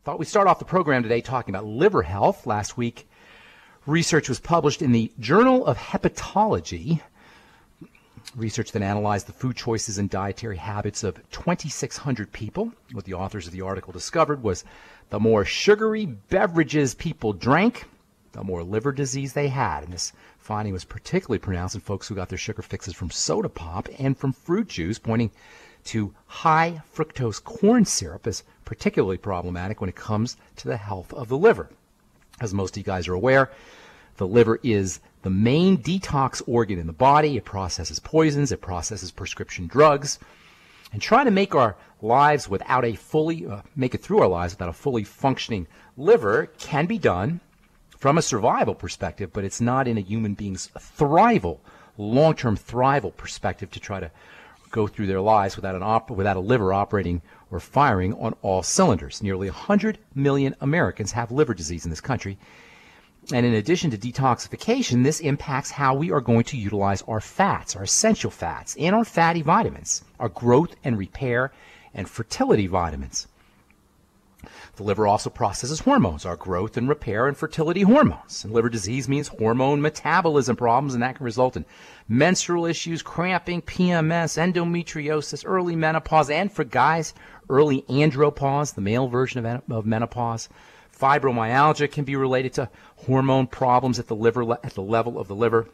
Thought we'd start off the program today talking about liver health. Last week, research was published in the Journal of Hepatology, research that analyzed the food choices and dietary habits of 2,600 people. What the authors of the article discovered was the more sugary beverages people drank, the more liver disease they had. And this finding was particularly pronounced in folks who got their sugar fixes from soda pop and from fruit juice, pointing to high fructose corn syrup as particularly problematic when it comes to the health of the liver. As most of you guys are aware, the liver is the main detox organ in the body. It processes poisons, it processes prescription drugs, and trying to make our lives without a fully, make it through our lives without a fully functioning liver can be done from a survival perspective, but it's not in a human being's thrival, long-term thrival perspective to try to go through their lives without a liver operating or firing on all cylinders. Nearly 100 million Americans have liver disease in this country. And in addition to detoxification, this impacts how we are going to utilize our fats, our essential fats, and our fatty vitamins, our growth and repair and fertility vitamins. The liver also processes hormones, our growth and repair and fertility hormones. And liver disease means hormone metabolism problems, and that can result in menstrual issues, cramping, PMS, endometriosis, early menopause, and for guys, early andropause, the male version of menopause. Fibromyalgia can be related to hormone problems at the level of the liver,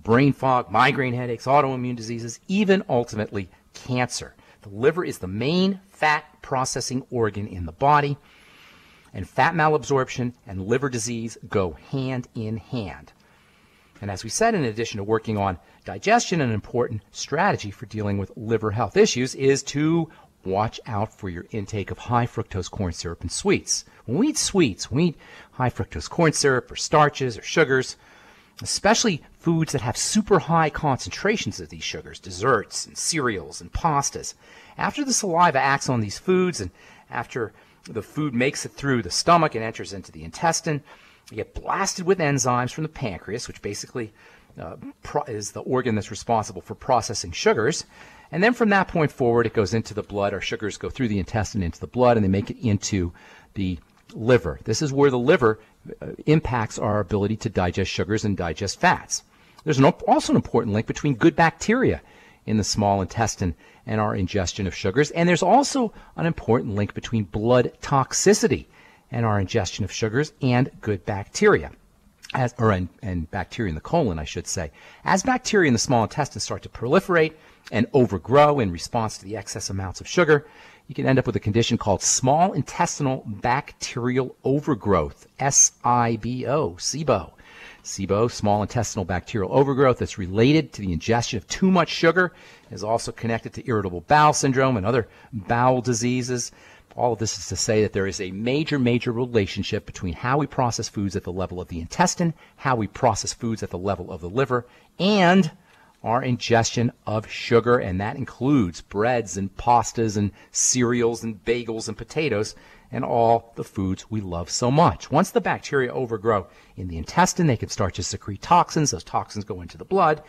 brain fog, migraine headaches, autoimmune diseases, even ultimately cancer. The liver is the main fat processing organ in the body, and fat malabsorption and liver disease go hand in hand. And as we said, in addition to working on digestion, an important strategy for dealing with liver health issues is to watch out for your intake of high fructose corn syrup and sweets. When we eat sweets, we eat high fructose corn syrup or starches or sugars, especially foods that have super high concentrations of these sugars, desserts and cereals and pastas. After the saliva acts on these foods and after the food makes it through the stomach and enters into the intestine, you get blasted with enzymes from the pancreas, which basically is the organ that's responsible for processing sugars. And then from that point forward, it goes into the blood. Our sugars go through the intestine into the blood, and they make it into the liver. This is where the liver impacts our ability to digest sugars and digest fats. There's also an important link between good bacteria in the small intestine and our ingestion of sugars. And there's also an important link between blood toxicity and our ingestion of sugars and good bacteria. And bacteria in the colon, I should say. As bacteria in the small intestine start to proliferate and overgrow in response to the excess amounts of sugar, you can end up with a condition called small intestinal bacterial overgrowth, SIBO, SIBO. SIBO, small intestinal bacterial overgrowth, that's related to the ingestion of too much sugar, is also connected to irritable bowel syndrome and other bowel diseases. All of this is to say that there is a major relationship between how we process foods at the level of the intestine, how we process foods at the level of the liver, and our ingestion of sugar, and that includes breads and pastas and cereals and bagels and potatoes and all the foods we love so much. Once the bacteria overgrow in the intestine, they can start to secrete toxins. Those toxins go into the blood.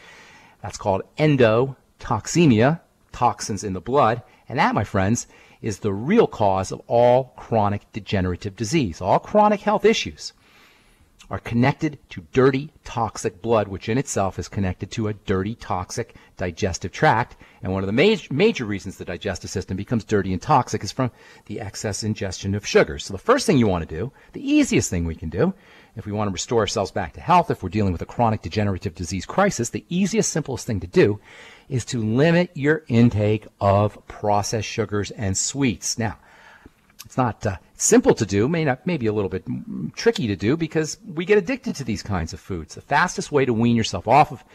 That's called endotoxemia, toxins in the blood. And that, my friends, is the real cause of all chronic degenerative disease. All chronic health issues are connected to dirty, toxic blood, which in itself is connected to a dirty, toxic digestive tract. And one of the major reasons the digestive system becomes dirty and toxic is from the excess ingestion of sugar. So the first thing you want to do, the easiest thing we can do, if we want to restore ourselves back to health, if we're dealing with a chronic degenerative disease crisis, the easiest, simplest thing to do is to limit your intake of processed sugars and sweets. Now, it's not simple to do, maybe a little bit tricky to do, because we get addicted to these kinds of foods. The fastest way to wean yourself off of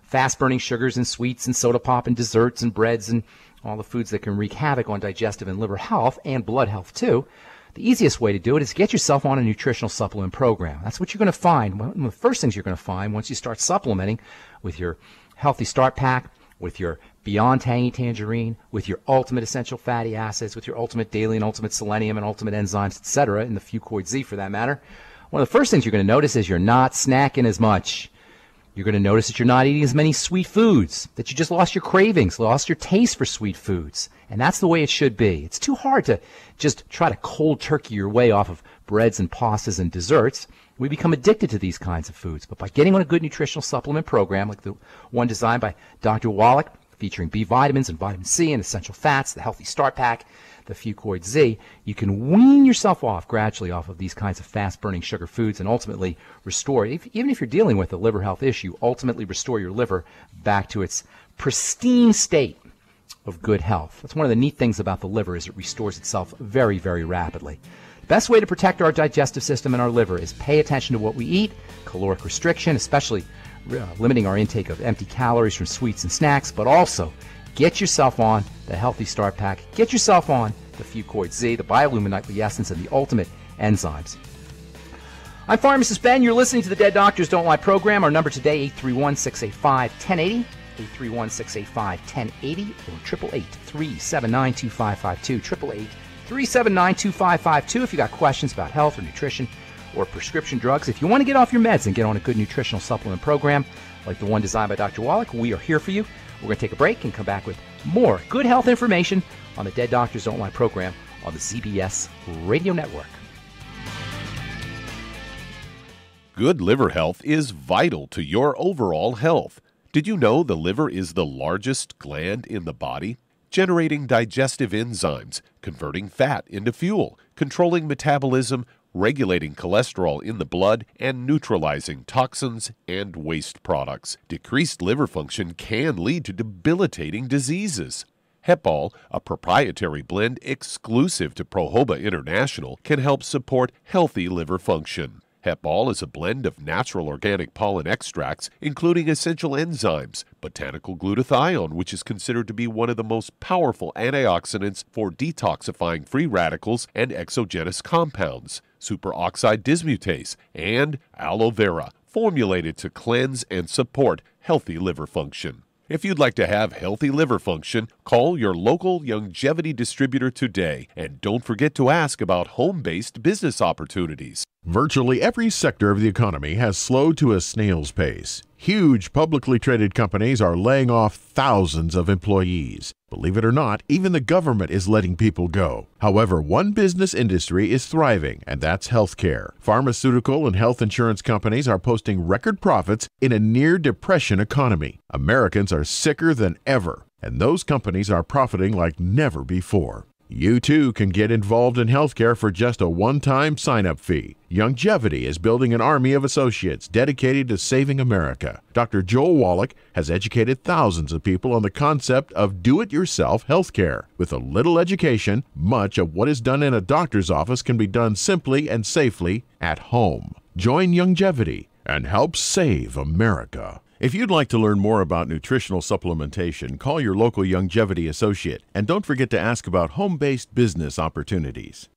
fast-burning sugars and sweets and soda pop and desserts and breads and all the foods that can wreak havoc on digestive and liver health and blood health too, the easiest way to do it is get yourself on a nutritional supplement program. That's what you're going to find. One of the first things you're going to find once you start supplementing with your Healthy Start Pack, with your Beyond Tangy Tangerine, with your Ultimate Essential Fatty Acids, with your Ultimate Daily and Ultimate Selenium and Ultimate Enzymes, etc., and the Fucoid Z for that matter. One of the first things you're going to notice is you're not snacking as much. You're going to notice that you're not eating as many sweet foods, that you just lost your cravings, lost your taste for sweet foods. And that's the way it should be. It's too hard to just try to cold turkey your way off of breads and pastas and desserts. We become addicted to these kinds of foods. But by getting on a good nutritional supplement program like the one designed by Dr. Wallach, featuring B vitamins and vitamin C and essential fats, the Healthy Start Pack, the Fucoid Z, you can wean yourself off gradually off of these kinds of fast-burning sugar foods and ultimately restore, even if you're dealing with a liver health issue, ultimately restore your liver back to its pristine state of good health. That's one of the neat things about the liver is it restores itself very, very rapidly. The best way to protect our digestive system and our liver is pay attention to what we eat, caloric restriction, especially limiting our intake of empty calories from sweets and snacks, but also get yourself on the Healthy Start Pack. Get yourself on the Fucoid Z, the Biolumin Nightly Essence, and the Ultimate Enzymes. I'm Pharmacist Ben. You're listening to the Dead Doctors Don't Lie program. Our number today, 831-685-1080, 831-685-1080, or 888-379-2552, 888-379-2552 if you got questions about health or nutrition or prescription drugs. If you want to get off your meds and get on a good nutritional supplement program like the one designed by Dr. Wallach, we are here for you. We're going to take a break and come back with more good health information on the Dead Doctors Don't Lie program on the ZBS Radio Network. Good liver health is vital to your overall health. Did you know the liver is the largest gland in the body? Generating digestive enzymes, converting fat into fuel, controlling metabolism, regulating cholesterol in the blood, and neutralizing toxins and waste products. Decreased liver function can lead to debilitating diseases. Hepal, a proprietary blend exclusive to Prohoba International, can help support healthy liver function. Hepal is a blend of natural organic pollen extracts, including essential enzymes, botanical glutathione, which is considered to be one of the most powerful antioxidants for detoxifying free radicals and exogenous compounds, superoxide dismutase, and aloe vera, formulated to cleanse and support healthy liver function. If you'd like to have healthy liver function, call your local longevity distributor today, and don't forget to ask about home-based business opportunities. Virtually every sector of the economy has slowed to a snail's pace. Huge publicly traded companies are laying off thousands of employees. Believe it or not, even the government is letting people go. However, one business industry is thriving, and that's healthcare. Pharmaceutical and health insurance companies are posting record profits in a near-depression economy. Americans are sicker than ever, and those companies are profiting like never before. You too can get involved in healthcare for just a one-time sign-up fee. Longevity is building an army of associates dedicated to saving America. Dr. Joel Wallach has educated thousands of people on the concept of do-it-yourself healthcare. With a little education, much of what is done in a doctor's office can be done simply and safely at home. Join Longevity and help save America. If you'd like to learn more about nutritional supplementation, call your local Longevity associate, and don't forget to ask about home-based business opportunities.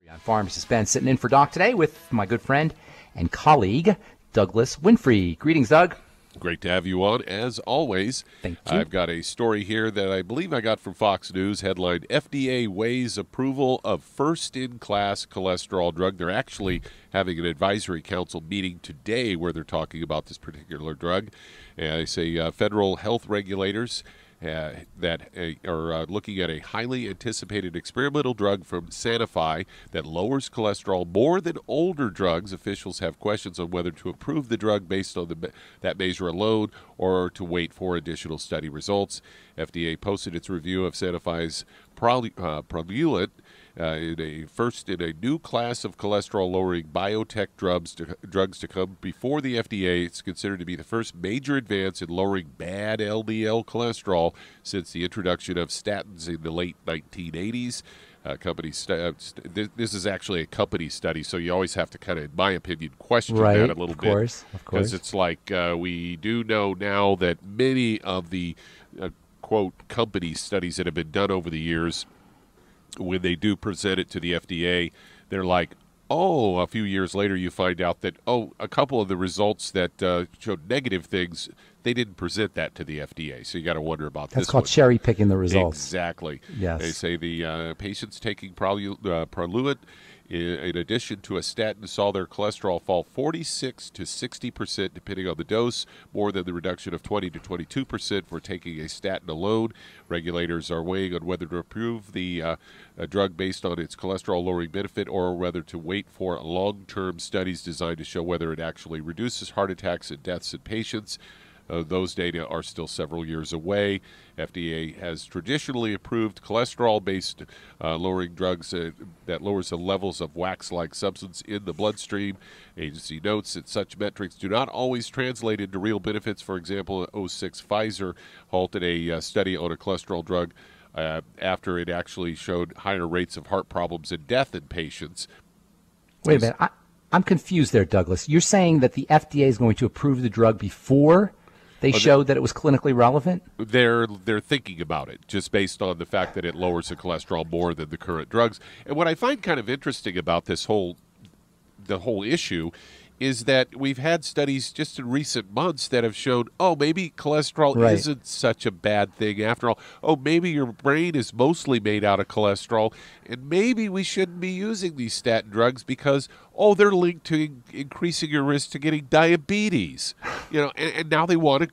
I'm Pharmacist Ben, sitting in for Doc today with my good friend and colleague, Douglas Winfrey. Greetings, Doug. Great to have you on, as always. Thank you. I've got a story here that I believe I got from Fox News, headlined, FDA weighs approval of first-in-class cholesterol drug. They're actually having an advisory council meeting today where they're talking about this particular drug. They say federal health regulators that are looking at a highly anticipated experimental drug from Sanofi that lowers cholesterol more than older drugs. Officials have questions on whether to approve the drug based on that measure alone or to wait for additional study results. FDA posted its review of Sanofi's Praluent in a new class of cholesterol-lowering biotech drugs to come before the FDA. It's considered to be the first major advance in lowering bad LDL cholesterol since the introduction of statins in the late 1980s. This is actually a company study, so you always have to kind of, in my opinion, question that a little bit. Of course. Because it's like we do know now that many of the, quote, company studies that have been done over the years, when they do present it to the FDA, they're like, oh, a few years later you find out that, a couple of the results that showed negative things they didn't present that to the FDA. So you got to wonder about That's this called one. cherry picking the results. Exactly. Yes. They say the patients taking Praluent, in addition to a statin, saw their cholesterol fall 46 to 60% depending on the dose, more than the reduction of 20 to 22% for taking a statin alone. Regulators are weighing on whether to approve the a drug based on its cholesterol-lowering benefit or whether to wait for long-term studies designed to show whether it actually reduces heart attacks and deaths in patients. Those data are still several years away. FDA has traditionally approved cholesterol-based lowering drugs that lowers the levels of wax-like substance in the bloodstream. Agency notes that such metrics do not always translate into real benefits. For example, in 2006, Pfizer halted a study on a cholesterol drug after it actually showed higher rates of heart problems and death in patients. Wait a minute. I'm confused there, Douglas. You're saying that the FDA is going to approve the drug before they showed that it was clinically relevant? They're thinking about it just based on the fact that it lowers the cholesterol more than the current drugs. And what I find kind of interesting about the whole issue is that we've had studies just in recent months that have shown, oh, maybe cholesterol isn't such a bad thing after all. Oh, maybe your brain is mostly made out of cholesterol, and maybe we shouldn't be using these statin drugs because, oh, they're linked to increasing your risk to getting diabetes. And now they want to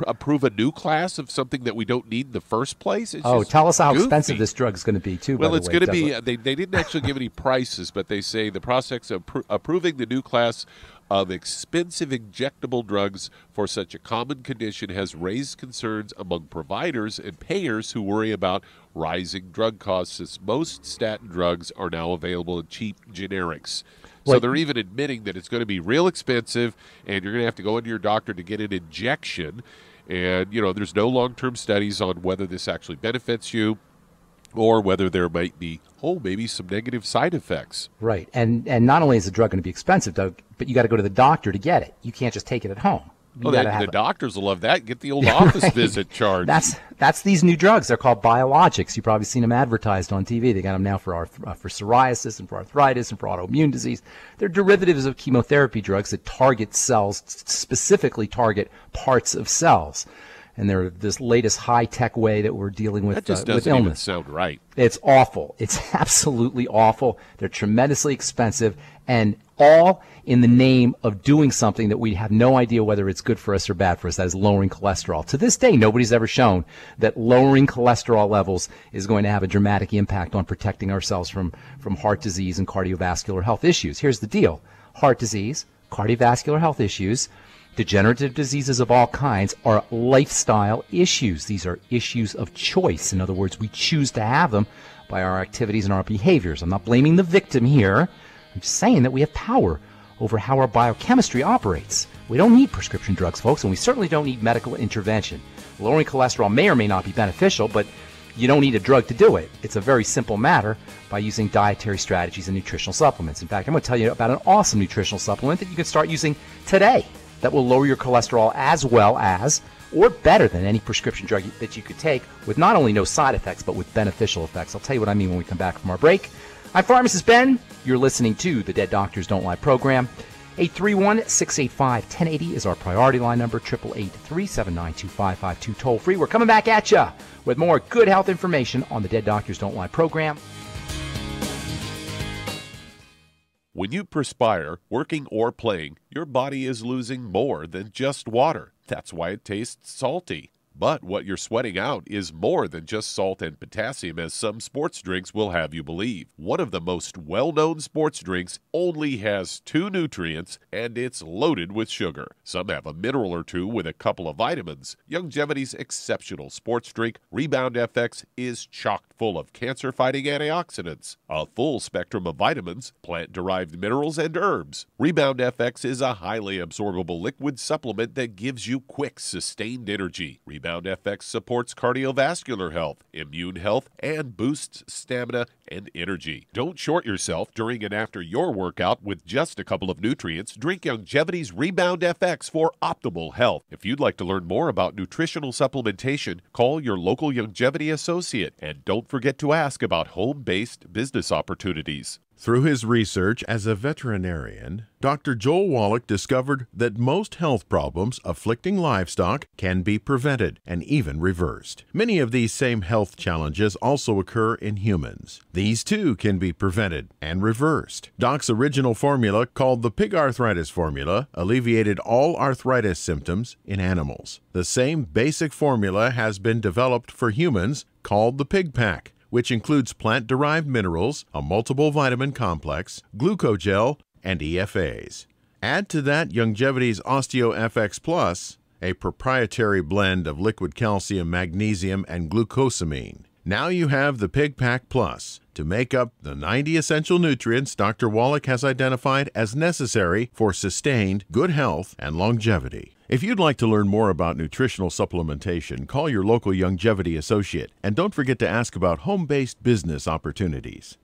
approve a new class of something that we don't need in the first place. It's tell us how goofy. expensive this drug is going to be, too. Well, it's going to be, they didn't actually give any prices, but they say the prospects of approving the new class of expensive injectable drugs for such a common condition has raised concerns among providers and payers who worry about rising drug costs, as most statin drugs are now available in cheap generics. So they're even admitting that it's going to be real expensive, and you're going to have to go into your doctor to get an injection. And, there's no long-term studies on whether this actually benefits you or whether there might be, maybe some negative side effects. Right. And not only is the drug going to be expensive, Doug, but you got to go to the doctor to get it. You can't just take it at home. The doctors will love that. Get the old office visit charge. That's these new drugs. They're called biologics. You've probably seen them advertised on TV. They got them now for psoriasis and for arthritis and for autoimmune disease. They're derivatives of chemotherapy drugs that target cells, specifically target parts of cells. And they're this latest high-tech way that we're dealing with illness. That just doesn't even sound right. It's awful. It's absolutely awful. They're tremendously expensive, and all in the name of doing something that we have no idea whether it's good for us or bad for us. That is lowering cholesterol. To this day, nobody's ever shown that lowering cholesterol levels is going to have a dramatic impact on protecting ourselves from heart disease and cardiovascular health issues. Here's the deal. Heart disease, cardiovascular health issues, degenerative diseases of all kinds are lifestyle issues. These are issues of choice. In other words, we choose to have them by our activities and our behaviors. I'm not blaming the victim here. I'm just saying that we have power over how our biochemistry operates. We don't need prescription drugs, folks, and we certainly don't need medical intervention. Lowering cholesterol may or may not be beneficial, but you don't need a drug to do it. It's a very simple matter by using dietary strategies and nutritional supplements. In fact, I'm going to tell you about an awesome nutritional supplement that you can start using today that will lower your cholesterol as well as, or better than, any prescription drug that you could take with not only no side effects, but with beneficial effects. I'll tell you what I mean when we come back from our break. I'm Pharmacist Ben. You're listening to the Dead Doctors Don't Lie program. 831-685-1080 is our priority line number, 888-379-2552, toll free. We're coming back at you with more good health information on the Dead Doctors Don't Lie program. When you perspire, working or playing, your body is losing more than just water. That's why it tastes salty. But what you're sweating out is more than just salt and potassium, as some sports drinks will have you believe. One of the most well-known sports drinks only has 2 nutrients, and it's loaded with sugar. Some have a mineral or two with a couple of vitamins. Longevity's exceptional sports drink, Rebound FX, is chock full of cancer-fighting antioxidants, a full spectrum of vitamins, plant-derived minerals, and herbs. Rebound FX is a highly absorbable liquid supplement that gives you quick, sustained energy. Rebound FX supports cardiovascular health, immune health, and boosts stamina and energy. Don't short yourself during and after your workout with just a couple of nutrients. Drink Longevity's Rebound FX for optimal health. If you'd like to learn more about nutritional supplementation, call your local Longevity associate, and don't forget to ask about home-based business opportunities. Through his research as a veterinarian, Dr. Joel Wallach discovered that most health problems afflicting livestock can be prevented and even reversed. Many of these same health challenges also occur in humans. These too can be prevented and reversed. Doc's original formula, called the pig arthritis formula, alleviated all arthritis symptoms in animals. The same basic formula has been developed for humans, called the pig pack, which includes plant-derived minerals, a multiple vitamin complex, glucogel, and EFAs. Add to that Youngevity's OsteoFX Plus, a proprietary blend of liquid calcium, magnesium, and glucosamine. Now you have the Pig Pack Plus to make up the 90 essential nutrients Dr. Wallach has identified as necessary for sustained good health and longevity. If you'd like to learn more about nutritional supplementation, call your local Youngevity associate, and don't forget to ask about home-based business opportunities.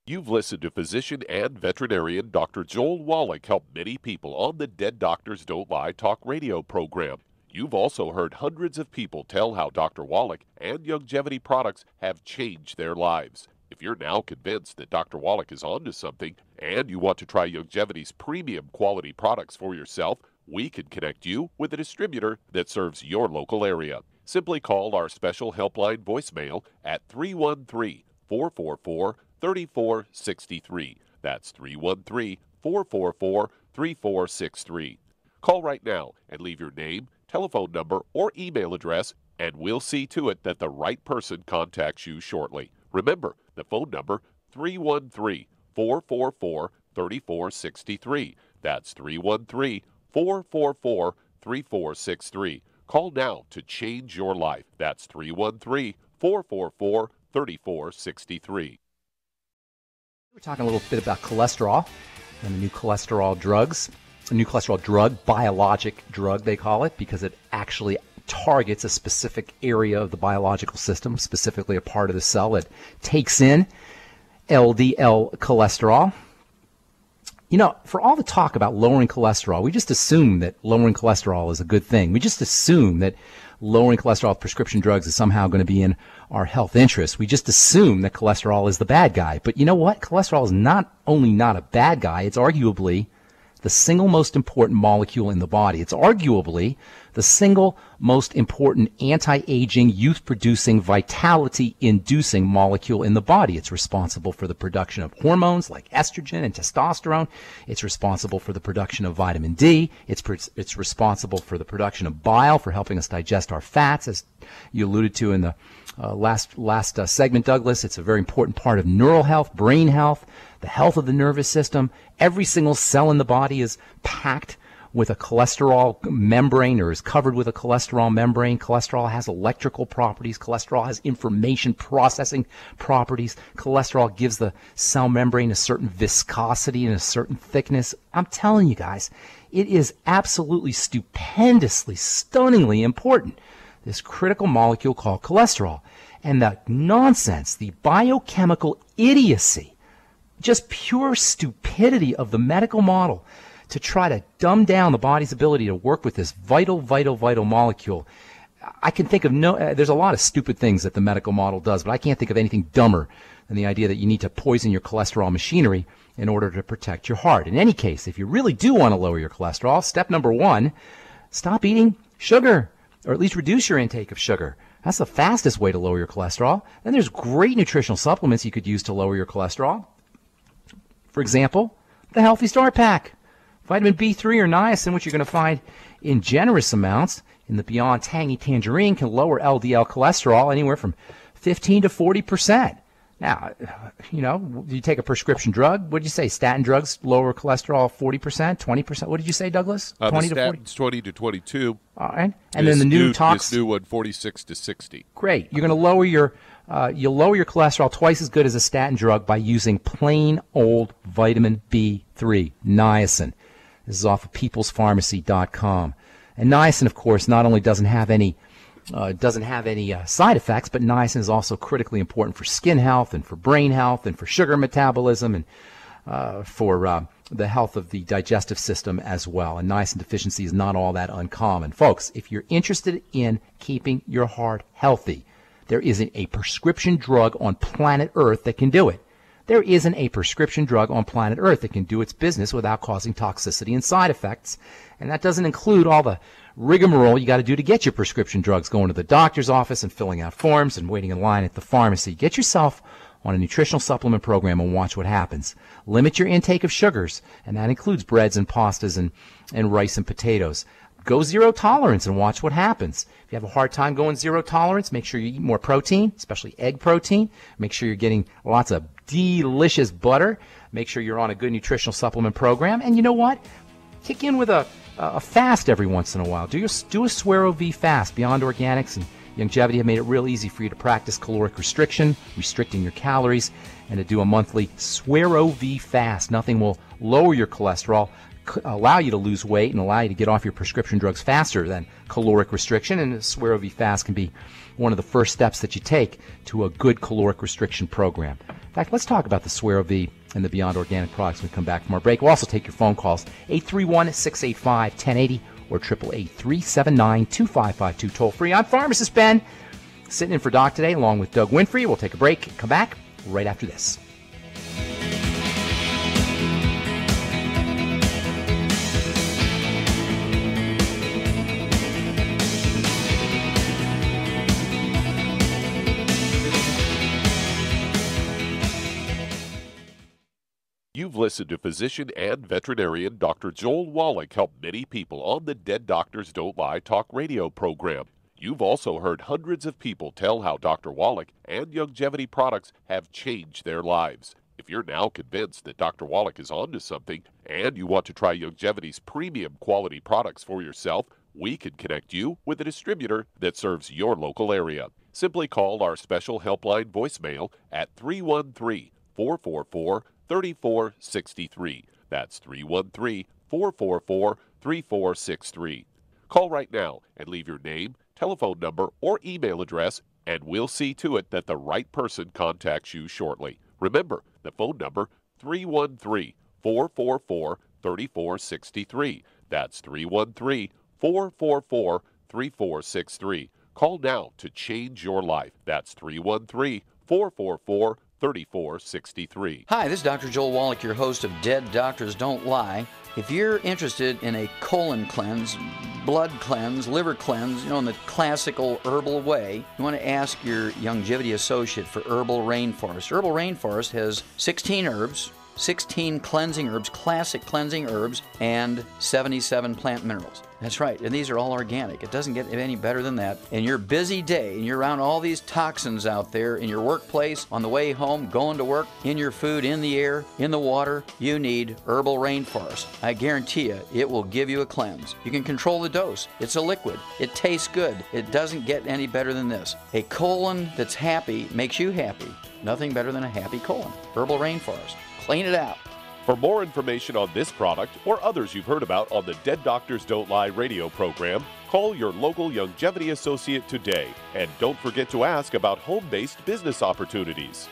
You've listened to physician and veterinarian Dr. Joel Wallach help many people on the Dead Doctors Don't Lie talk radio program. You've also heard hundreds of people tell how Dr. Wallach and Youngevity products have changed their lives. If you're now convinced that Dr. Wallach is onto something and you want to try Youngevity's premium quality products for yourself, we can connect you with a distributor that serves your local area. Simply call our special helpline voicemail at 313-444-3463. That's 313-444-3463. Call right now and leave your name, telephone number, or email address, and we'll see to it that the right person contacts you shortly. Remember, the phone number, 313-444-3463. That's 313-444-3463. Call now to change your life. That's 313-444-3463. We're talking a little bit about cholesterol and the new cholesterol drugs. A new cholesterol drug, biologic drug they call it, because it actually targets a specific area of the biological system, specifically a part of the cell that takes in LDL cholesterol. You know, for all the talk about lowering cholesterol, we just assume that lowering cholesterol is a good thing. We just assume that lowering cholesterol with prescription drugs is somehow going to be in our health interest. We just assume that cholesterol is the bad guy. But you know what? Cholesterol is not only not a bad guy, it's arguably the single most important molecule in the body. It's arguably the single most important anti-aging, youth-producing, vitality-inducing molecule in the body. It's responsible for the production of hormones like estrogen and testosterone. It's responsible for the production of vitamin D. It's responsible for the production of bile, for helping us digest our fats, as you alluded to in the last segment, Douglas. It's a very important part of neural health, brain health, the health of the nervous system. Every single cell in the body is packed with a cholesterol membrane, or is covered with a cholesterol membrane. Cholesterol has electrical properties. Cholesterol has information processing properties. Cholesterol gives the cell membrane a certain viscosity and a certain thickness. I'm telling you guys, it is absolutely stupendously, stunningly important, this critical molecule called cholesterol. And the nonsense, the biochemical idiocy, just pure stupidity of the medical model to try to dumb down the body's ability to work with this vital molecule. I can think of there's a lot of stupid things that the medical model does, but I can't think of anything dumber than the idea that you need to poison your cholesterol machinery in order to protect your heart. In any case, if you really do want to lower your cholesterol, step number one, stop eating sugar, or at least reduce your intake of sugar. That's the fastest way to lower your cholesterol. Then there's great nutritional supplements you could use to lower your cholesterol. For example, the Healthy Start Pack. Vitamin B3 or niacin, which you're going to find in generous amounts in the Beyond Tangy Tangerine, can lower LDL cholesterol anywhere from 15 to 40%. Now, you know, you take a prescription drug. What did you say? Statin drugs lower cholesterol 40%, 20%? What did you say, Douglas? 20 to 40? 20 to 22. All right. And then the new tox. This new one, 46 to 60. Great. You're going to lower your you'll lower your cholesterol twice as good as a statin drug by using plain old vitamin B3, niacin. This is off of peoplespharmacy.com. And niacin, of course, not only doesn't have any side effects, but niacin is also critically important for skin health and for brain health and for sugar metabolism and for the health of the digestive system as well. And niacin deficiency is not all that uncommon. Folks, if you're interested in keeping your heart healthy, there isn't a prescription drug on planet Earth that can do it. there isn't a prescription drug on planet Earth that can do its business without causing toxicity and side effects. And that doesn't include all the rigmarole you got to do to get your prescription drugs, going to the doctor's office and filling out forms and waiting in line at the pharmacy. Get yourself on a nutritional supplement program and watch what happens. Limit your intake of sugars, and that includes breads and pastas and rice and potatoes. Go zero tolerance and watch what happens. If you have a hard time going zero tolerance, make sure you eat more protein, especially egg protein. Make sure you're getting lots of delicious butter. Make sure you're on a good nutritional supplement program. And you know what? Kick in with a fast every once in a while. Do a Suero V fast. Beyond Organics and Longevity have made it real easy for you to practice caloric restriction, restricting your calories, and to do a monthly Suero V fast. Nothing will lower your cholesterol, allow you to lose weight, and allow you to get off your prescription drugs faster than caloric restriction. And a Suero V fast can be one of the first steps that you take to a good caloric restriction program. In fact, let's talk about the Suero V and the Beyond Organic products when we come back from our break. We'll also take your phone calls, 831-685-1080 or 888-379-2552, toll free. I'm Pharmacist Ben, sitting in for Doc today, along with Doug Winfrey. We'll take a break and come back right after this. You've listened to physician and veterinarian Dr. Joel Wallach help many people on the Dead Doctors Don't Lie talk radio program. You've also heard hundreds of people tell how Dr. Wallach and Longevity products have changed their lives. If you're now convinced that Dr. Wallach is onto something and you want to try Longevity's premium quality products for yourself, we can connect you with a distributor that serves your local area. Simply call our special helpline voicemail at 313-444-3463. That's 313-444-3463. Call right now and leave your name, telephone number, or email address, and we'll see to it that the right person contacts you shortly. Remember, the phone number, 313-444-3463. That's 313-444-3463. Call now to change your life. That's 313-444-3463. Hi, this is Dr. Joel Wallach, your host of Dead Doctors Don't Lie. If you're interested in a colon cleanse, blood cleanse, liver cleanse, in the classical herbal way, you want to ask your Longevity associate for Herbal Rainforest. Herbal Rainforest has 16 herbs, 16 cleansing herbs, classic cleansing herbs, and 77 plant minerals. That's right, and these are all organic. It doesn't get any better than that. In your busy day, and you're around all these toxins out there in your workplace, on the way home, going to work, in your food, in the air, in the water, you need Herbal Rainforest. I guarantee you, it will give you a cleanse. You can control the dose. It's a liquid. It tastes good. It doesn't get any better than this. A colon that's happy makes you happy. Nothing better than a happy colon. Herbal Rainforest. Clean it out. For more information on this product or others you've heard about on the Dead Doctors Don't Lie radio program, call your local Longevity associate today. And don't forget to ask about home-based business opportunities.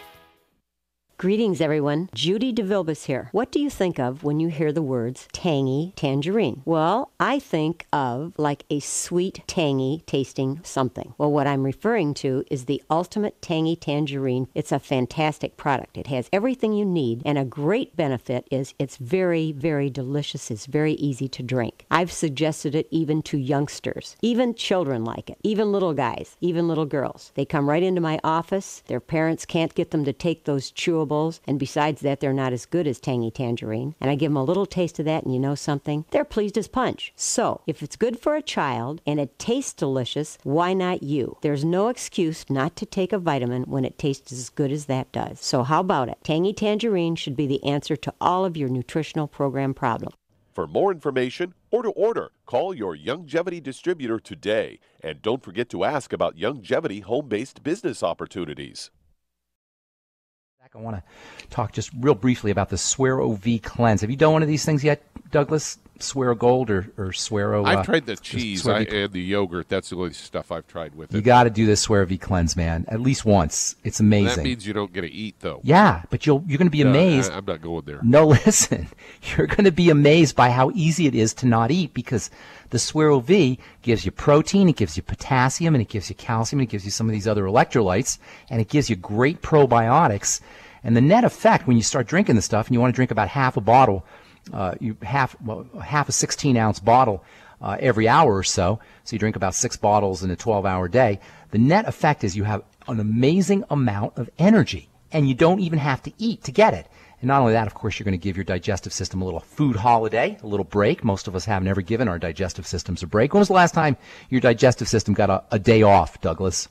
Greetings, everyone. Judy DeVilbus here. What do you think of when you hear the words tangy tangerine? Well, I think of like a sweet, tangy tasting something. Well, what I'm referring to is the Ultimate Tangy Tangerine. It's a fantastic product. It has everything you need, and a great benefit is it's very, very delicious. It's very easy to drink. I've suggested it even to youngsters. Even children like it. Even little guys. Even little girls. They come right into my office. Their parents can't get them to take those chewables. And besides that, they're not as good as Tangy Tangerine. And I give them a little taste of that, and you know something? They're pleased as punch. So, if it's good for a child and it tastes delicious, why not you? There's no excuse not to take a vitamin when it tastes as good as that does. So how about it? Tangy Tangerine should be the answer to all of your nutritional program problems. For more information or to order, call your Longevity distributor today. And don't forget to ask about Longevity home-based business opportunities. I want to talk just real briefly about the Suero V Cleanse. Have you done one of these things yet, Douglas? Suero Gold or Suero? I've tried the cheese and the yogurt. That's the only stuff I've tried with it. You got to do this Suero V Cleanse, man, at least once. It's amazing. That means you don't get to eat, though. Yeah, but you're going to be amazed. I'm not going there. No, listen. You're going to be amazed by how easy it is to not eat, because the Suero V gives you protein, it gives you potassium, and it gives you calcium, and it gives you some of these other electrolytes, and it gives you great probiotics. And the net effect when you start drinking the stuff, and you want to drink about half a bottle, half a 16-ounce bottle every hour or so you drink about 6 bottles in a 12-hour day, the net effect is you have an amazing amount of energy, and you don't even have to eat to get it. And not only that, of course, you're going to give your digestive system a little food holiday, a little break. Most of us haven't ever given our digestive systems a break. When was the last time your digestive system got a day off, Douglas?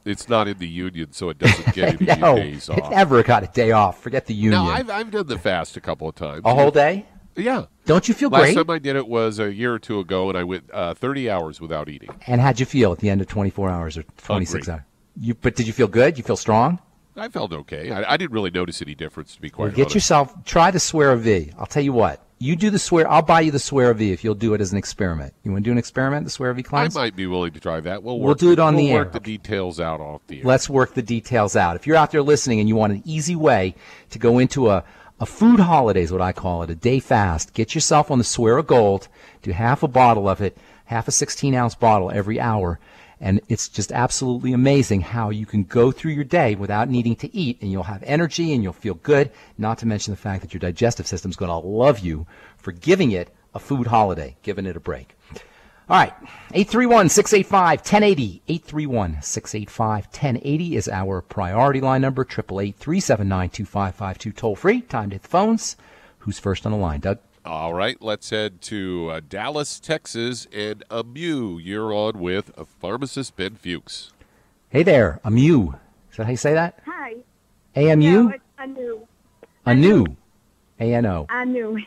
It's not in the union, so it doesn't get any No, days off. it never got a day off. Forget the union. No, I've done the fast a couple of times. A whole day? Yeah. Don't you feel Last great? time I did it was a year or two ago, and I went 30 hours without eating. And how'd you feel at the end of 24 hours or 26 Hungry. hours? But did you feel good? You feel strong? I felt okay. I didn't really notice any difference, to be quite Get honest. yourself, try the Swear V. I'll tell you what. You do the Swear, I'll buy you the Swear V if you'll do it as an experiment. You want to do an experiment, the Swear V I class? might be willing to try that. We'll do it on the air. We'll work the details out off the air. Let's work the details out. If you're out there listening and you want an easy way to go into a food holiday is what I call it, a day fast, get yourself on the Swear of Gold, do half a bottle of it, half a 16-ounce bottle every hour, and it's just absolutely amazing how you can go through your day without needing to eat, and you'll have energy and you'll feel good, not to mention the fact that your digestive system's going to love you for giving it a food holiday, giving it a break. All right, 831-685-1080. 831-685-1080 is our priority line number, 888-379-2552, toll free. Time to hit the phones. Who's first on the line, Doug? All right, let's head to Dallas, Texas, and Amu. You're on with Pharmacist Ben Fuchs. Hey there, Amu. Is that how you say that? Hi. A-M-U? No, it's Anu. Anu. A-N-O. Anu.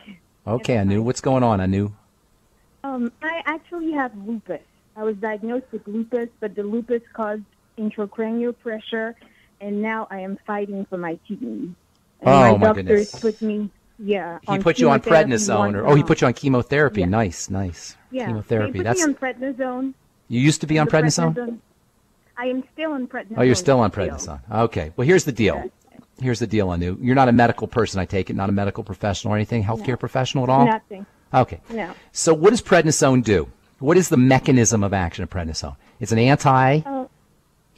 Okay, Anu. What's going on, Anu? I actually have lupus. I was diagnosed with lupus, but the lupus caused intracranial pressure, and now I am fighting for my kidney. And Oh, my my doctor goodness. put me, He put you on chemotherapy Prednizone, once he a put you on chemotherapy. Yeah. Nice. Yeah, Chemotherapy. They put me on Prednizone. You used to be on The Prednizone? I am still on Prednizone. Oh, you're still on still. Prednizone. Okay. Well, here's the deal. Yes. Here's the deal, Anu. You're not a medical person, I take it, not a medical professional or anything, healthcare professional at all? Nothing. Okay. No. So what does Prednizone do? What is the mechanism of action of Prednizone? It's an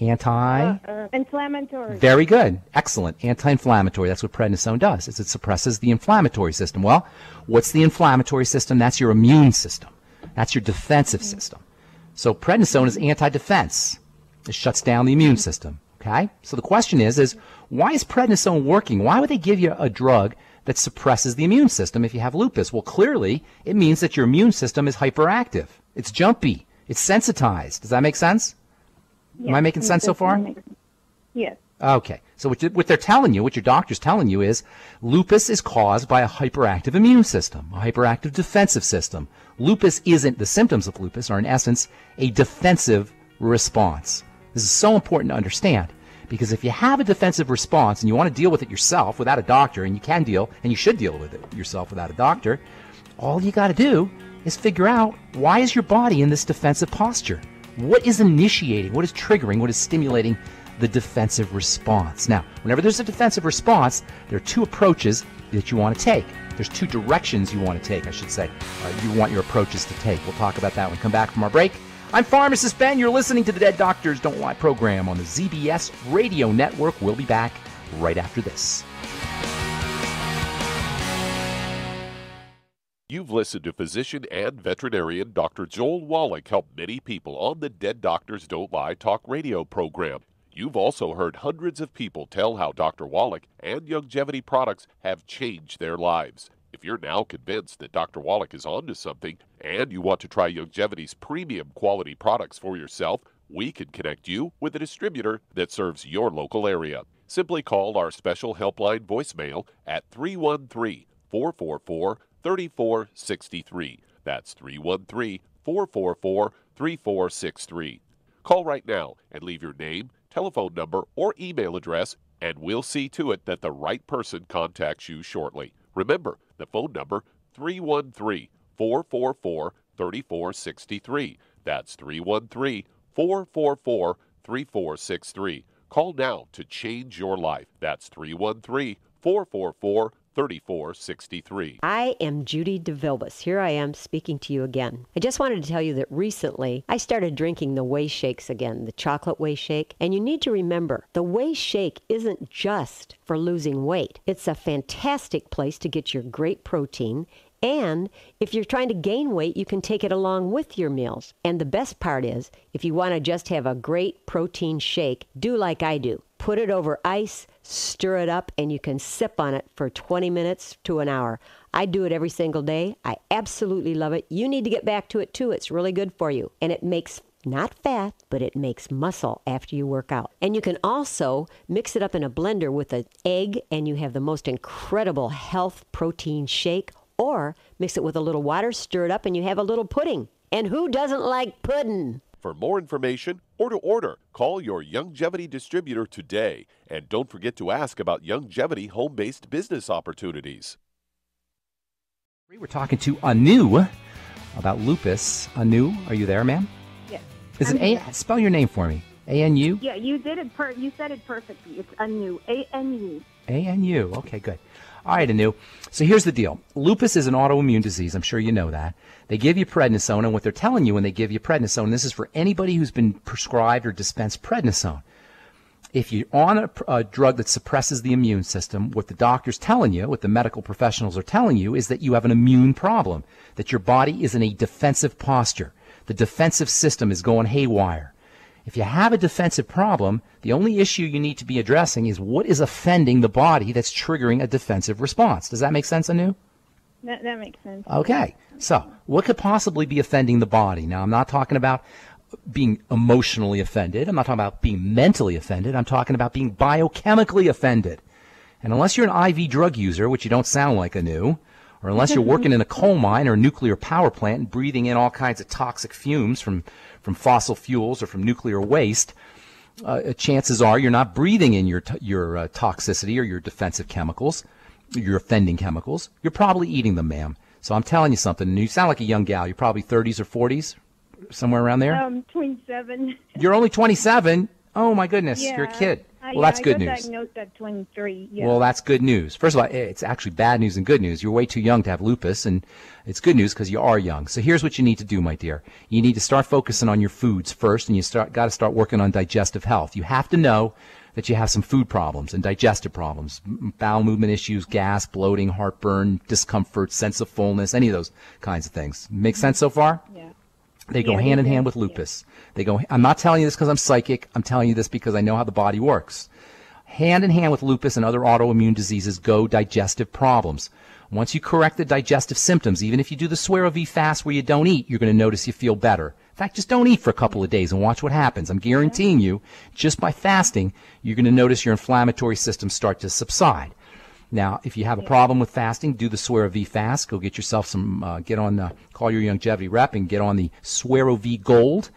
Inflammatory. Very good. Excellent. Anti-inflammatory. That's what Prednizone does. Is it suppresses the inflammatory system. Well, what's the inflammatory system? That's your immune system. That's your defensive system. So Prednizone is anti-defense. It shuts down the immune system. Okay? So the question is why is Prednizone working? Why would they give you a drug that suppresses the immune system if you have lupus? Well, clearly, it means that your immune system is hyperactive. It's jumpy. It's sensitized. Does that make sense? Am I making sense so far? Yes. Okay. So what they're telling you, what your doctor's telling you is lupus is caused by a hyperactive immune system, a hyperactive defensive system. Lupus isn't, the symptoms of lupus are in essence a defensive response. This is so important to understand because if you have a defensive response and you want to deal with it yourself without a doctor, and you can deal, and you should deal with it yourself without a doctor, all you got to do is figure out why is your body in this defensive posture? What is initiating, what is triggering, what is stimulating the defensive response? Now, whenever there's a defensive response, there are two approaches that you want to take. There's two directions you want to take, I should say. You want your approaches to take. We'll talk about that when we come back from our break. I'm Pharmacist Ben. You're listening to the Dead Doctors Don't Lie program on the ZBS Radio Network. We'll be back right after this. You've listened to physician and veterinarian Dr. Joel Wallach help many people on the Dead Doctors Don't Lie talk radio program. You've also heard hundreds of people tell how Dr. Wallach and Youngevity products have changed their lives. If you're now convinced that Dr. Wallach is onto something and you want to try Youngevity's premium quality products for yourself, we can connect you with a distributor that serves your local area. Simply call our special helpline voicemail at 313-444-3463. That's 313-444-3463. Call right now and leave your name, telephone number, or email address, and we'll see to it that the right person contacts you shortly. Remember, the phone number, 313-444-3463. That's 313-444-3463. Call now to change your life. That's 313-444-3463. 3463. I am Judy DeVilbus. Here I am speaking to you again. I just wanted to tell you that recently I started drinking the Whey Shakes again, the chocolate Whey Shake. And you need to remember, the Whey Shake isn't just for losing weight. It's a fantastic place to get your great protein. And if you're trying to gain weight, you can take it along with your meals. And the best part is, if you want to just have a great protein shake, do like I do. Put it over ice, stir it up, and you can sip on it for 20 minutes to an hour. I do it every single day. I absolutely love it. You need to get back to it too. It's really good for you. And it makes not fat, but it makes muscle after you work out. And you can also mix it up in a blender with an egg, and you have the most incredible health protein shake. Or mix it with a little water, stir it up, and you have a little pudding. And who doesn't like pudding? For more information or to order, call your Youngevity distributor today. And don't forget to ask about Youngevity home-based business opportunities. We're talking to Anu about lupus. Anu, are you there, ma'am? Yes. Is it spell your name for me. A-N-U? Yeah, you did it. You said it perfectly. It's Anu. A-N-U. A-N-U. Okay, good. All right, Anu. So here's the deal. Lupus is an autoimmune disease. I'm sure you know that. They give you prednisone, and what they're telling you when they give you prednisone, and this is for anybody who's been prescribed or dispensed prednisone, if you're on a drug that suppresses the immune system, what the doctor's telling you, what the medical professionals are telling you, is that you have an immune problem, that your body is in a defensive posture. The defensive system is going haywire. If you have a defensive problem, the only issue you need to be addressing is what is offending the body that's triggering a defensive response. Does that make sense, Anu? That makes sense. Okay. So what could possibly be offending the body? Now, I'm not talking about being emotionally offended. I'm not talking about being mentally offended. I'm talking about being biochemically offended. And unless you're an IV drug user, which you don't sound like, Anu, or unless you're working in a coal mine or a nuclear power plant and breathing in all kinds of toxic fumes from fossil fuels or from nuclear waste, chances are you're not breathing in your toxicity or your defensive chemicals, your offending chemicals. You're probably eating them, ma'am. So I'm telling you something, and you sound like a young gal. You're probably 30s or 40s, somewhere around there? 27. You're only 27? Oh, my goodness. Yeah. You're a kid. Well, that's good news. I got diagnosed at 23. Yeah. Well, that's good news. First of all, it's actually bad news and good news. You're way too young to have lupus, and it's good news because you are young. So here's what you need to do, my dear. You need to start focusing on your foods first, and you got to start working on digestive health. You have to know that you have some food problems and digestive problems, bowel movement issues, gas, bloating, heartburn, discomfort, sense of fullness, any of those kinds of things. Make sense so far? Yeah. They go hand in hand with lupus. They go. I'm not telling you this because I'm psychic. I'm telling you this because I know how the body works. Hand in hand with lupus and other autoimmune diseases go digestive problems. Once you correct the digestive symptoms, even if you do the Swear of V fast where you don't eat, you're going to notice you feel better. In fact, just don't eat for a couple of days and watch what happens. I'm guaranteeing you, just by fasting, you're going to notice your inflammatory system start to subside. Now, if you have a problem with fasting, do the Swear of V fast. Go get yourself some, call your Youngevity rep and get on the Swear of V Gold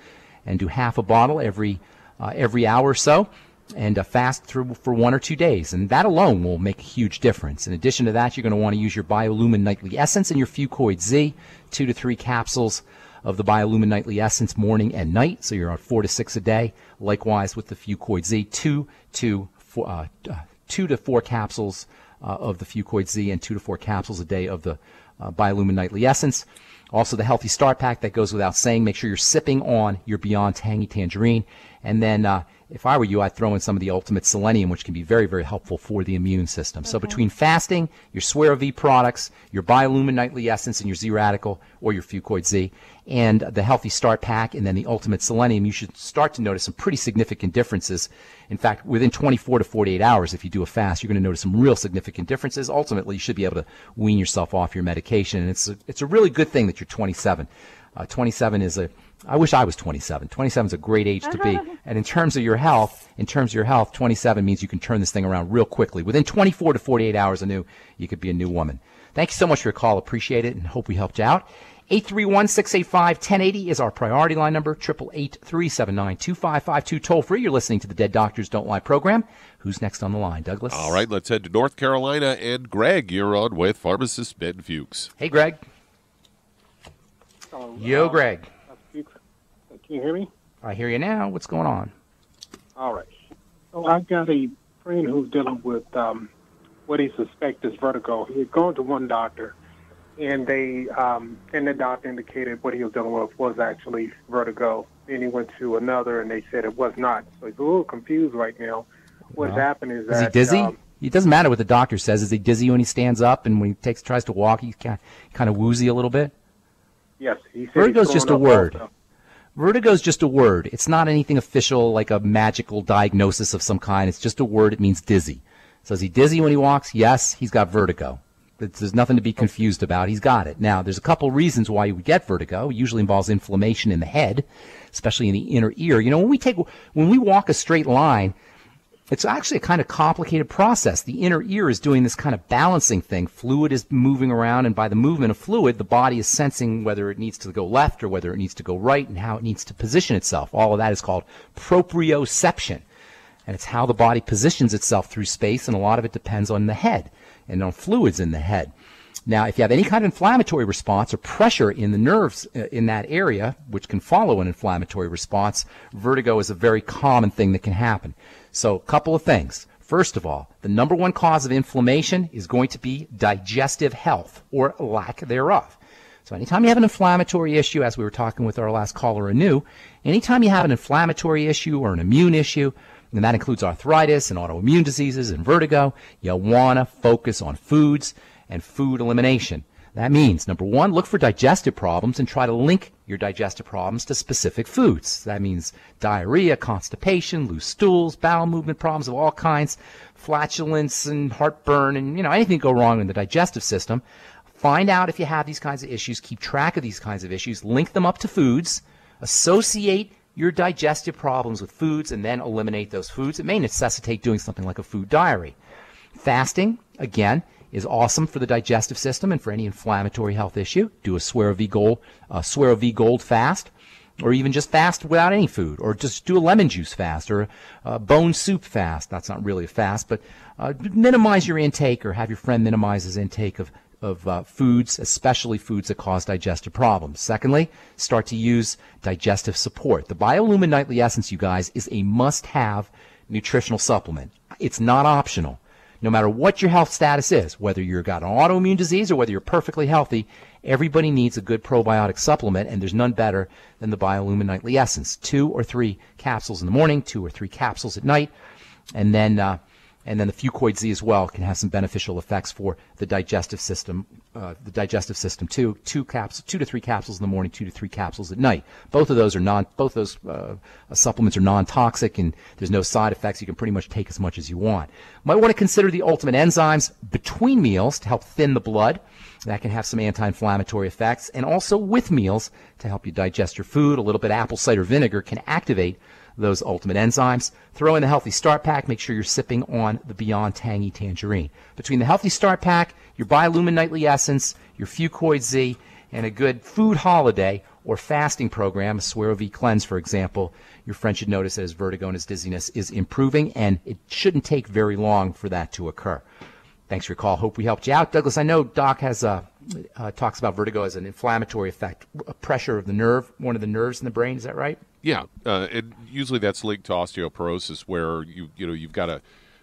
and do half a bottle every hour or so. And fast through for 1 or 2 days. And that alone will make a huge difference. In addition to that, you're going to want to use your Biolumin Nightly Essence and your Fucoid Z, 2 to 3 capsules of the Biolumin Nightly Essence morning and night. So you're on 4 to 6 a day. Likewise with the Fucoid Z, 2 to 4 capsules of the Fucoid Z and 2 to 4 capsules a day of the Biolumin Nightly Essence. Also the Healthy Start Pack, that goes without saying. Make sure you're sipping on your Beyond Tangy Tangerine. And then if I were you, I'd throw in some of the Ultimate Selenium, which can be very, very helpful for the immune system. Okay. So between fasting, your Swear of V products, your Biolumin Nightly Essence, and your Z-Radical, or your Fucoid Z, and the Healthy Start Pack, and then the Ultimate Selenium, you should start to notice some pretty significant differences. In fact, within 24 to 48 hours, if you do a fast, you're going to notice some real significant differences. Ultimately, you should be able to wean yourself off your medication, and it's a really good thing that you're 27. 27 is I wish I was 27. 27 is a great age to be. And in terms of your health, 27 means you can turn this thing around real quickly. Within 24 to 48 hours you could be a new woman. Thank you so much for your call. Appreciate it and hope we helped you out. 831-685-1080 is our priority line number. 888-379-2552. Toll free. You're listening to the Dead Doctors Don't Lie program. Who's next on the line, Douglas? All right, let's head to North Carolina. And Greg, you're on with Pharmacist Ben Fuchs. Hey, Greg. Yo, Greg. Can you hear me? I hear you now. What's going on? All right. So I've got a friend who's dealing with what he suspects is vertigo. He had gone to one doctor, and the doctor indicated what he was dealing with was actually vertigo. Then he went to another, and they said it was not. So he's a little confused right now. What's happened is that... Is he dizzy? It doesn't matter what the doctor says. Is he dizzy when he stands up, and when he tries to walk, he's kind of woozy a little bit? Yes. He said Vertigo's just a word. Vertigo's just a word. It's not anything official like a magical diagnosis of some kind. It's just a word. It means dizzy. So is he dizzy when he walks? Yes, he's got vertigo. There's nothing to be confused about. He's got it. Now, there's a couple reasons why you would get vertigo. It usually involves inflammation in the head, especially in the inner ear. You know, when we walk a straight line, it's actually a kind of complicated process. The inner ear is doing this kind of balancing thing. Fluid is moving around, and by the movement of fluid, the body is sensing whether it needs to go left or whether it needs to go right and how it needs to position itself. All of that is called proprioception, and it's how the body positions itself through space, and a lot of it depends on the head and on fluids in the head. Now, if you have any kind of inflammatory response or pressure in the nerves in that area, which can follow an inflammatory response, vertigo is a very common thing that can happen. So a couple of things. First of all, the number one cause of inflammation is going to be digestive health or lack thereof. So anytime you have an inflammatory issue, as we were talking with our last caller, Anu, anytime you have an inflammatory issue or an immune issue, and that includes arthritis and autoimmune diseases and vertigo, you want to focus on foods and food elimination. That means, number one, look for digestive problems and try to link your digestive problems to specific foods. That means diarrhea, constipation, loose stools, bowel movement problems of all kinds, flatulence and heartburn, and anything go wrong in the digestive system. Find out if you have these kinds of issues, keep track of these kinds of issues, link them up to foods, associate your digestive problems with foods, and then eliminate those foods. It may necessitate doing something like a food diary. Fasting, again, is awesome for the digestive system and for any inflammatory health issue. Do a Swear V Gold fast, or even just fast without any food, or just do a lemon juice fast, or a bone soup fast. That's not really a fast, but minimize your intake, or have your friend minimize his intake of foods, especially foods that cause digestive problems. Secondly, start to use digestive support. The Biolumin Nightly Essence, you guys, is a must-have nutritional supplement. It's not optional. No matter what your health status is, whether you've got an autoimmune disease or whether you're perfectly healthy, everybody needs a good probiotic supplement, and there's none better than the Biolumin Nightly Essence. 2 or 3 capsules in the morning, 2 or 3 capsules at night, and then the Fucoid Z as well can have some beneficial effects for the digestive system. Too. 2 to 3 capsules in the morning, 2 to 3 capsules at night. Both those supplements are non-toxic, and there's no side effects. You can pretty much take as much as you want. Might want to consider the Ultimate Enzymes between meals to help thin the blood. That can have some anti-inflammatory effects, and also with meals to help you digest your food. A little bit of apple cider vinegar can activate those ultimate enzymes. Throw in the Healthy Start Pack. Make sure you're sipping on the Beyond Tangy Tangerine. Between the Healthy Start Pack, your Biolumin Nightly Essence, your Fucoid Z, and a good food holiday or fasting program, a Swear V Cleanse, for example, your friend should notice that his vertigo and his dizziness is improving, and it shouldn't take very long for that to occur. Thanks for your call. Hope we helped you out. Douglas, I know Doc has talks about vertigo as an inflammatory effect, a pressure of the nerve, one of the nerves in the brain. Is that right? Yeah, and usually that's linked to osteoporosis, where you've got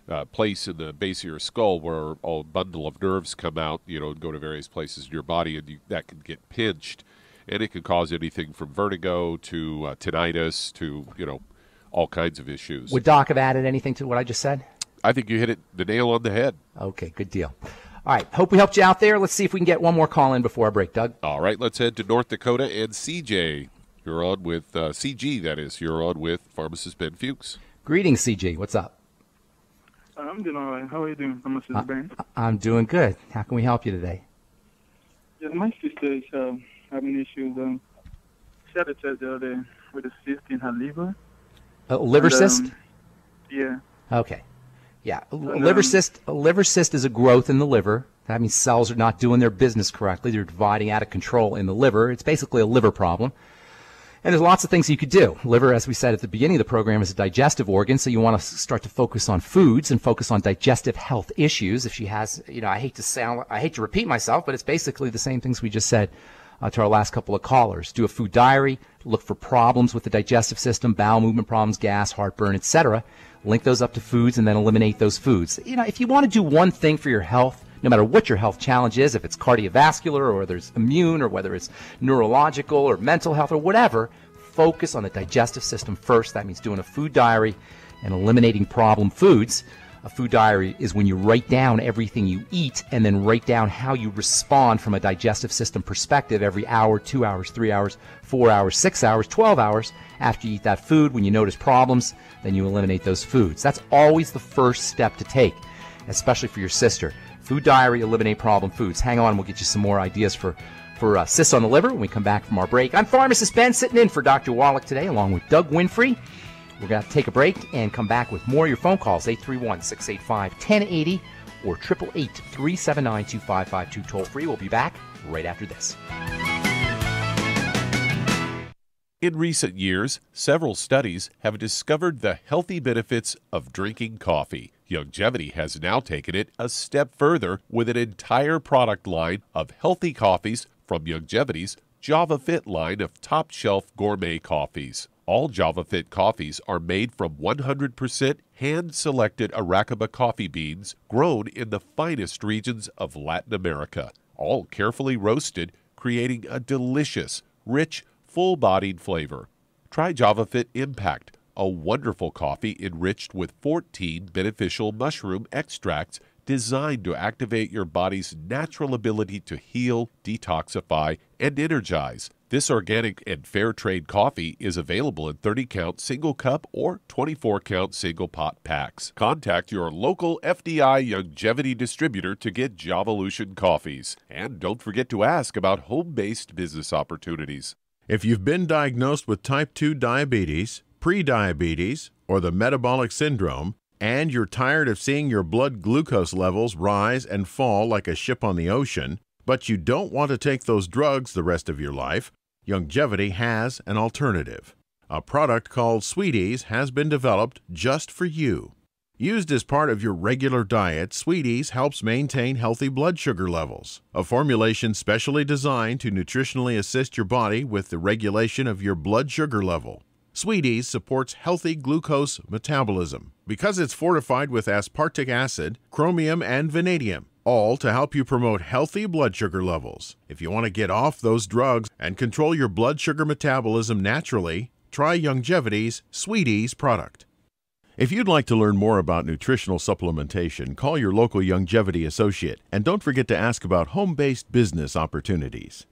a place in the base of your skull where a bundle of nerves come out, and go to various places in your body, and that can get pinched, and it can cause anything from vertigo to tinnitus to all kinds of issues. Would Doc have added anything to what I just said? I think you hit the nail on the head. Okay, good deal. All right, hope we helped you out there. Let's see if we can get one more call in before our break, Doug. All right, let's head to North Dakota and CJ. You're on with CG, that is. You're on with Pharmacist Ben Fuchs. Greetings, CG. What's up? I'm doing all right. How are you doing, Pharmacist Ben? I'm doing good. How can we help you today? Yeah, my sister is having issues. She had a test the other day with a cyst in her liver. A liver cyst? Yeah. Okay. Yeah, a liver cyst is a growth in the liver. That means cells are not doing their business correctly. They're dividing out of control in the liver. It's basically a liver problem. And there's lots of things you could do. Liver, as we said at the beginning of the program, is a digestive organ, so you want to start to focus on foods and focus on digestive health issues. If she has, I hate to repeat myself, but it's basically the same things we just said to our last couple of callers. Do a food diary, look for problems with the digestive system, bowel movement problems, gas, heartburn, etc. Link those up to foods and then eliminate those foods. If you want to do one thing for your health, no matter what your health challenge is, if it's cardiovascular or whether it's immune or whether it's neurological or mental health or whatever, focus on the digestive system first. That means doing a food diary and eliminating problem foods. A food diary is when you write down everything you eat and then write down how you respond from a digestive system perspective every hour, 2 hours, 3 hours, 4 hours, 6 hours, 12 hours after you eat that food. When you notice problems, then you eliminate those foods. That's always the first step to take, especially for your sister. Food diary, eliminate problem foods. Hang on, we'll get you some more ideas for cysts on the liver when we come back from our break. I'm Pharmacist Ben, sitting in for Dr. Wallach today, along with Doug Winfrey. We're going to take a break and come back with more of your phone calls, 831-685-1080 or 888-379-2552 toll free. We'll be back right after this. In recent years, several studies have discovered the healthy benefits of drinking coffee. Longevity has now taken it a step further with an entire product line of healthy coffees from Longevity's Java Fit line of top-shelf gourmet coffees. All Java Fit coffees are made from 100% hand-selected Arabica coffee beans grown in the finest regions of Latin America, all carefully roasted, creating a delicious, rich, full-bodied flavor. Try Java Fit Impact, a wonderful coffee enriched with 14 beneficial mushroom extracts designed to activate your body's natural ability to heal, detoxify, and energize. This organic and fair trade coffee is available in 30-count single cup or 24-count single pot packs. Contact your local FDI Longevity distributor to get Javalution coffees. And don't forget to ask about home-based business opportunities. If you've been diagnosed with type 2 diabetes, prediabetes, or the metabolic syndrome, and you're tired of seeing your blood glucose levels rise and fall like a ship on the ocean, but you don't want to take those drugs the rest of your life, Longevity has an alternative. A product called Sweeties has been developed just for you. Used as part of your regular diet, Sweeties helps maintain healthy blood sugar levels, a formulation specially designed to nutritionally assist your body with the regulation of your blood sugar level. Sweeties supports healthy glucose metabolism because it's fortified with aspartic acid, chromium, and vanadium, all to help you promote healthy blood sugar levels. If you want to get off those drugs and control your blood sugar metabolism naturally, try Longevity's Sweeties product. If you'd like to learn more about nutritional supplementation, call your local Longevity associate, and don't forget to ask about home-based business opportunities.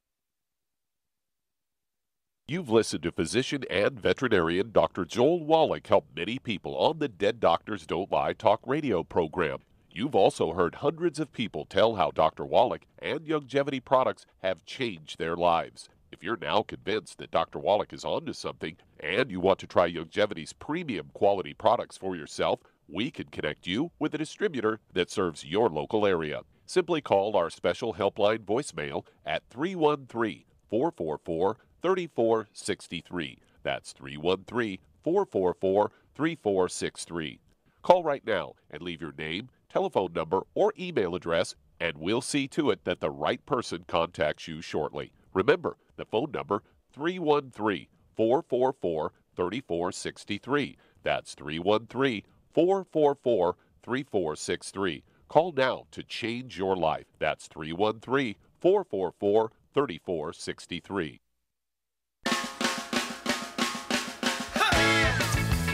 You've listened to physician and veterinarian Dr. Joel Wallach help many people on the Dead Doctors Don't Lie talk radio program. You've also heard hundreds of people tell how Dr. Wallach and Longevity products have changed their lives. If you're now convinced that Dr. Wallach is onto something and you want to try Longevity's premium quality products for yourself, we can connect you with a distributor that serves your local area. Simply call our special helpline voicemail at 313-444-3463. That's 313-444-3463. Call right now and leave your name, telephone number, or email address, and we'll see to it that the right person contacts you shortly. Remember, the phone number, 313-444-3463. That's 313-444-3463. Call now to change your life. That's 313-444-3463.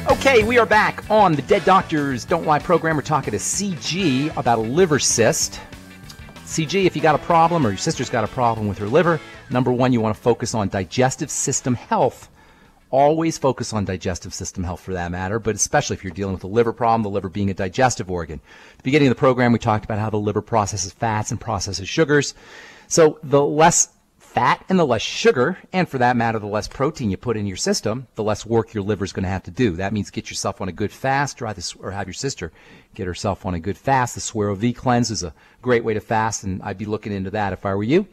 Okay, we are back on the Dead Doctors Don't Lie program. We're talking to CG about a liver cyst. CG, if you got a problem or your sister's got a problem with her liver, number one, you want to focus on digestive system health. Always focus on digestive system health for that matter, but especially if you're dealing with a liver problem, the liver being a digestive organ. At the beginning of the program, we talked about how the liver processes fats and processes sugars. So the less fat and the less sugar, and for that matter, the less protein you put in your system, the less work your liver is going to have to do. That means get yourself on a good fast, or have your sister get herself on a good fast. The Suero V cleanse is a great way to fast, and I'd be looking into that if I were you.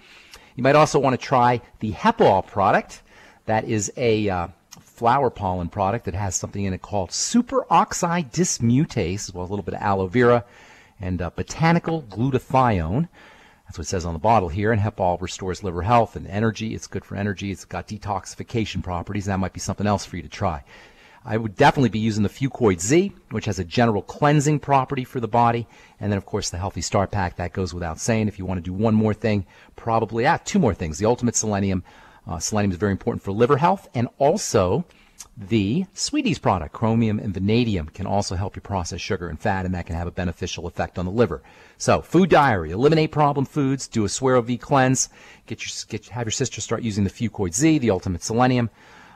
You might also want to try the Hepol product. That is a flower pollen product that has something in it called superoxide dismutase, as well as a little bit of aloe vera and botanical glutathione. That's what it says on the bottle here. And hep all restores liver health and energy. It's good for energy. It's got detoxification properties. That might be something else for you to try. I would definitely be using the Fucoid Z, which has a general cleansing property for the body. And then, of course, the Healthy Start Pack. That goes without saying. If you want to do one more thing, probably, two more things. The Ultimate Selenium. Selenium is very important for liver health. And also, the Sweeties product, chromium and vanadium, can also help you process sugar and fat, and that can have a beneficial effect on the liver. So, food diary, eliminate problem foods, do a Suero V cleanse, have your sister start using the Fucoid Z, the Ultimate Selenium,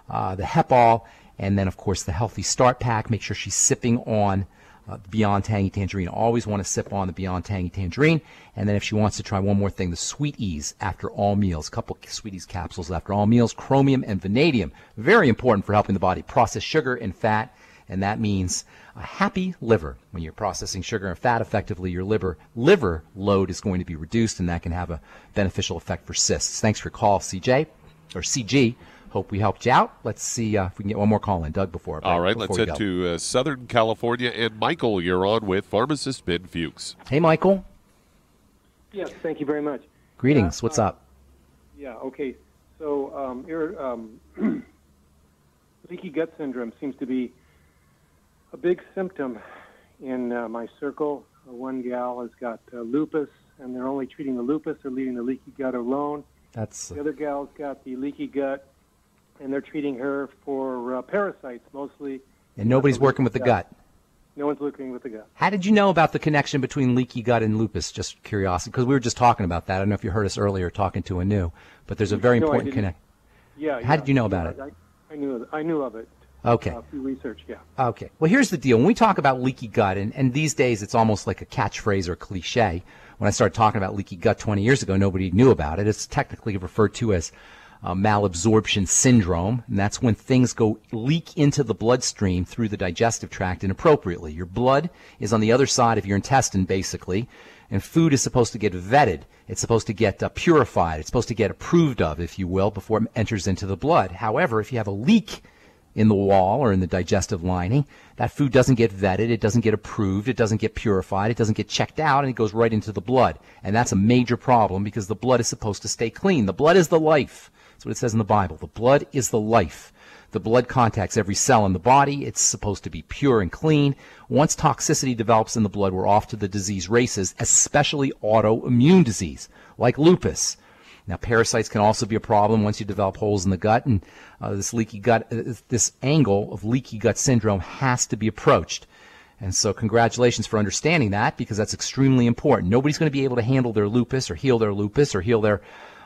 the Hep All, and then, of course, the Healthy Start Pack. Make sure she's sipping on Beyond Tangy Tangerine. Always want to sip on the Beyond Tangy Tangerine. And then if she wants to try one more thing, the Sweet Ease after all meals. A couple Sweet Ease capsules after all meals. Chromium and vanadium. Very important for helping the body process sugar and fat. And that means a happy liver. When you're processing sugar and fat effectively, your liver load is going to be reduced, and that can have a beneficial effect for cysts. Thanks for your call, CJ, or CG. Hope we helped you out. Let's see if we can get one more call in, Doug, before. All right, let's head to Southern California. And Michael, you're on with Pharmacist Ben Fuchs. Hey, Michael. Yes, thank you very much. Greetings. What's up? Yeah, okay. So leaky gut syndrome seems to be a big symptom in my circle. One gal has got lupus, and they're only treating the lupus. They're leaving the leaky gut alone. The other gal's got the leaky gut, and they're treating her for parasites mostly. And nobody's working with the gut. No one's working with the gut. How did you know about the connection between leaky gut and lupus? Just curiosity, because we were just talking about that. I don't know if you heard us earlier talking to Anu, but there's a very important connection. Yeah. How did you know about it? I knew of it. Okay. Through research, yeah. Okay. Well, here's the deal. When we talk about leaky gut, and these days it's almost like a catchphrase or cliche. When I started talking about leaky gut 20 years ago, nobody knew about it. It's technically referred to as malabsorption syndrome, and that's when things leak into the bloodstream through the digestive tract inappropriately. Your blood is on the other side of your intestine, basically, and food is supposed to get vetted. It's supposed to get purified. It's supposed to get approved of, if you will, before it enters into the blood. However, if you have a leak in the wall or in the digestive lining, that food doesn't get vetted, it doesn't get approved, it doesn't get purified, it doesn't get checked out, and it goes right into the blood. And that's a major problem because the blood is supposed to stay clean. The blood is the life. That's what it says in the Bible. The blood is the life. The blood contacts every cell in the body. It's supposed to be pure and clean. Once toxicity develops in the blood, we're off to the disease races, especially autoimmune disease, like lupus. Now, parasites can also be a problem once you develop holes in the gut, and this leaky gut, this angle of leaky gut syndrome has to be approached. And so congratulations for understanding that, because that's extremely important. Nobody's going to be able to handle their lupus or heal their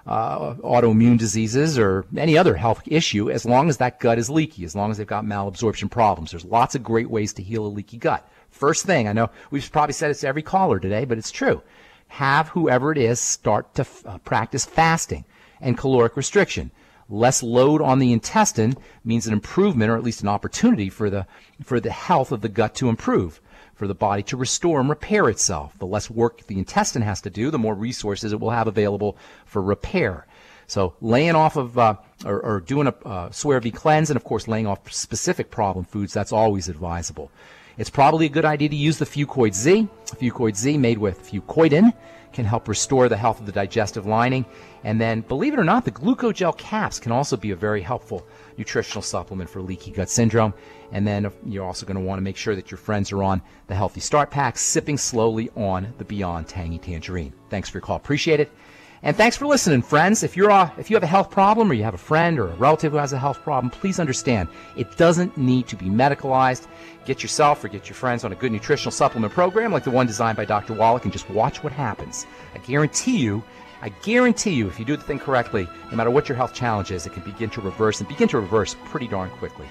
autoimmune diseases or any other health issue as long as that gut is leaky, as long as they've got malabsorption problems. There's lots of great ways to heal a leaky gut. First thing, I know we've probably said it to every caller today, but it's true. Have whoever it is start to practice fasting and caloric restriction. Less load on the intestine means an improvement, or at least an opportunity for the health of the gut to improve, for the body to restore and repair itself. The less work the intestine has to do, the more resources it will have available for repair. So laying off of or doing a Suero V cleanse, and of course laying off specific problem foods, that's always advisable. It's probably a good idea to use the Fucoid Z. Fucoid Z, made with fucoidin, can help restore the health of the digestive lining. And then, believe it or not, the glucogel caps can also be a very helpful nutritional supplement for leaky gut syndrome. And then you're also going to want to make sure that your friends are on the Healthy Start Pack, sipping slowly on the Beyond Tangy Tangerine. Thanks for your call. Appreciate it. And thanks for listening, friends. If you have a health problem, or you have a friend or a relative who has a health problem, please understand it doesn't need to be medicalized. Get yourself or get your friends on a good nutritional supplement program like the one designed by Dr. Wallach, and just watch what happens. I guarantee you, if you do the thing correctly, no matter what your health challenge is, it can begin to reverse pretty darn quickly.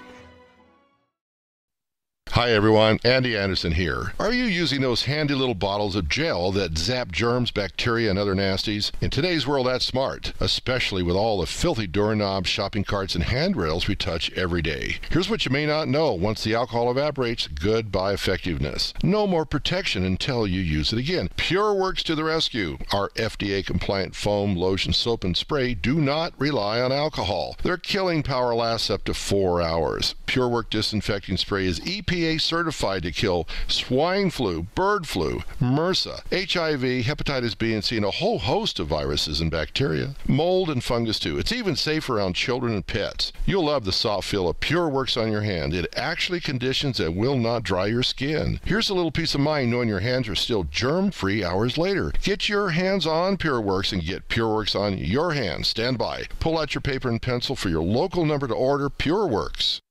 Hi everyone, Andy Anderson here. Are you using those handy little bottles of gel that zap germs, bacteria, and other nasties? In today's world, that's smart, especially with all the filthy doorknobs, shopping carts, and handrails we touch every day. Here's what you may not know. Once the alcohol evaporates, goodbye effectiveness. No more protection until you use it again. PureWorks to the rescue. Our FDA-compliant foam, lotion, soap, and spray do not rely on alcohol. Their killing power lasts up to 4 hours. PureWorks disinfecting spray is EPA FDA certified to kill swine flu, bird flu, MRSA, HIV, hepatitis B and C, and a whole host of viruses and bacteria. Mold and fungus too. It's even safe around children and pets. You'll love the soft feel of PureWorks on your hand. It actually conditions and will not dry your skin. Here's a little peace of mind knowing your hands are still germ-free hours later. Get your hands on PureWorks and get PureWorks on your hands. Stand by. Pull out your paper and pencil for your local number to order. PureWorks.